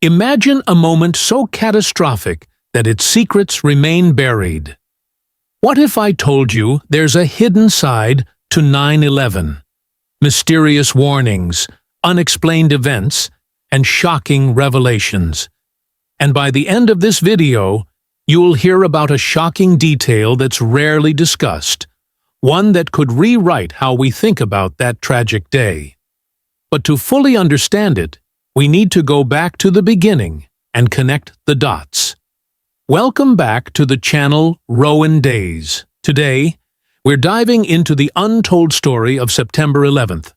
Imagine a moment so catastrophic that its secrets remain buried. What if I told you there's a hidden side to 9/11? Mysterious warnings, unexplained events, and shocking revelations. And by the end of this video, you'll hear about a shocking detail that's rarely discussed, one that could rewrite how we think about that tragic day. But to fully understand it, we need to go back to the beginning and connect the dots. Welcome back to the channel Rowan Days. Today, we're diving into the untold story of September 11th.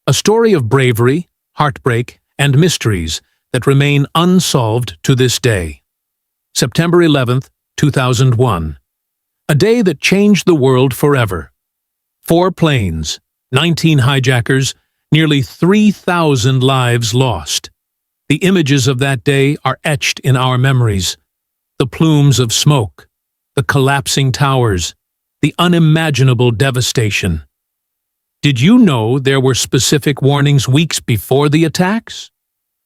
A story of bravery, heartbreak, and mysteries that remain unsolved to this day. September 11th, 2001. A day that changed the world forever. 4 planes, 19 hijackers, nearly 3,000 lives lost. The images of that day are etched in our memories. The plumes of smoke, the collapsing towers, the unimaginable devastation. Did you know there were specific warnings weeks before the attacks?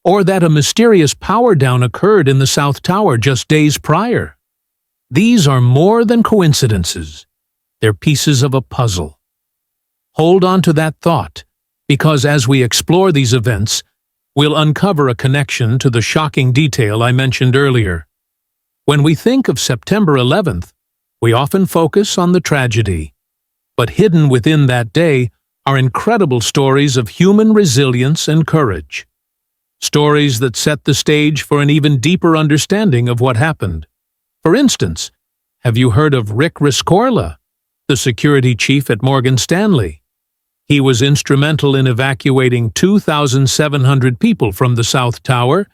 Or that a mysterious power down occurred in the South Tower just days prior? These are more than coincidences. They're pieces of a puzzle. Hold on to that thought, because as we explore these events, we'll uncover a connection to the shocking detail I mentioned earlier. When we think of September 11th, we often focus on the tragedy. But hidden within that day are incredible stories of human resilience and courage. Stories that set the stage for an even deeper understanding of what happened. For instance, have you heard of Rick Rescorla, the security chief at Morgan Stanley? He was instrumental in evacuating 2,700 people from the South Tower,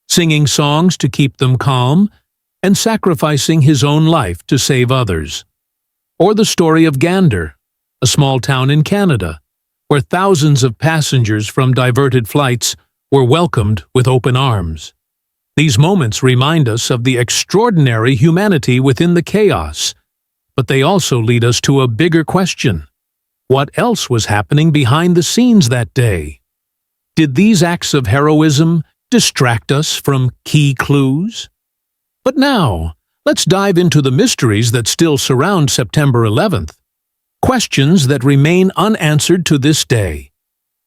singing songs to keep them calm, and sacrificing his own life to save others. Or the story of Gander, a small town in Canada, where thousands of passengers from diverted flights were welcomed with open arms. These moments remind us of the extraordinary humanity within the chaos, but they also lead us to a bigger question. What else was happening behind the scenes that day? Did these acts of heroism distract us from key clues? But now, let's dive into the mysteries that still surround September 11th. Questions that remain unanswered to this day.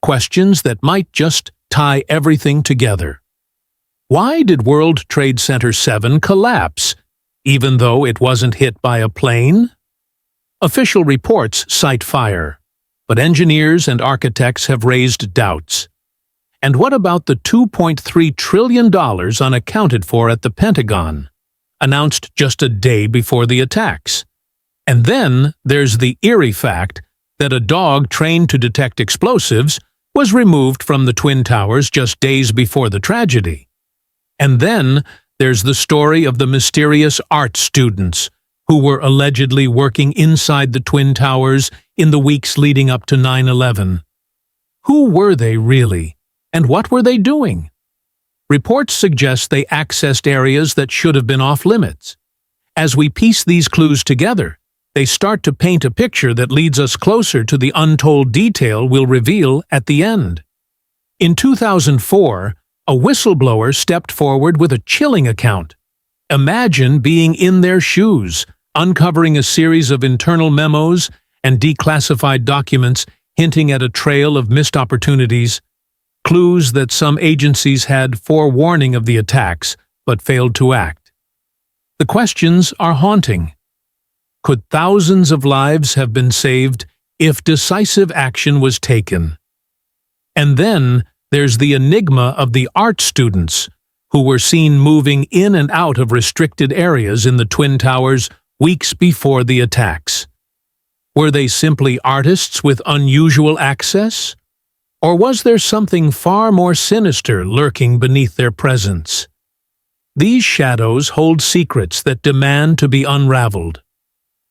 Questions that might just tie everything together. Why did World Trade Center 7 collapse, even though it wasn't hit by a plane? Official reports cite fire, but engineers and architects have raised doubts. And what about the $2.3 trillion unaccounted for at the Pentagon, announced just a day before the attacks? And then there's the eerie fact that a dog trained to detect explosives was removed from the Twin Towers just days before the tragedy. And then there's the story of the mysterious art students who were allegedly working inside the Twin Towers in the weeks leading up to 9/11. Who were they really, and what were they doing? Reports suggest they accessed areas that should have been off-limits. As we piece these clues together, they start to paint a picture that leads us closer to the untold detail we'll reveal at the end. In 2004, a whistleblower stepped forward with a chilling account. Imagine being in their shoes, uncovering a series of internal memos and declassified documents hinting at a trail of missed opportunities, clues that some agencies had forewarning of the attacks but failed to act. The questions are haunting. Could thousands of lives have been saved if decisive action was taken? And then there's the enigma of the art students who were seen moving in and out of restricted areas in the Twin Towers weeks before the attacks. Were they simply artists with unusual access? Or was there something far more sinister lurking beneath their presence? These shadows hold secrets that demand to be unraveled.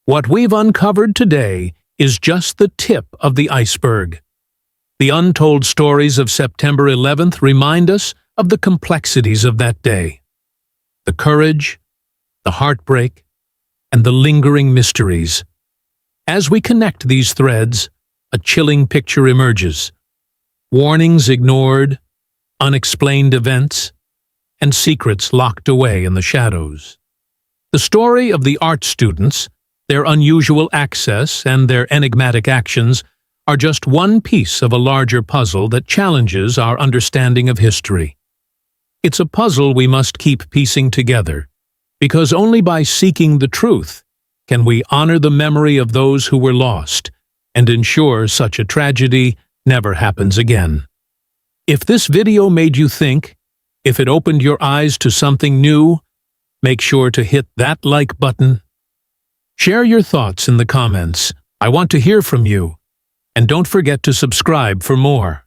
What we've uncovered today is just the tip of the iceberg. The untold stories of September 11th remind us of the complexities of that day. The courage, the heartbreak, and the lingering mysteries. As we connect these threads, a chilling picture emerges. Warnings ignored, unexplained events, and secrets locked away in the shadows. The story of the art students, their unusual access, and their enigmatic actions are just one piece of a larger puzzle that challenges our understanding of history. It's a puzzle we must keep piecing together, because only by seeking the truth can we honor the memory of those who were lost and ensure such a tragedy never happens again. If this video made you think, if it opened your eyes to something new, make sure to hit that like button. Share your thoughts in the comments. I want to hear from you. And don't forget to subscribe for more.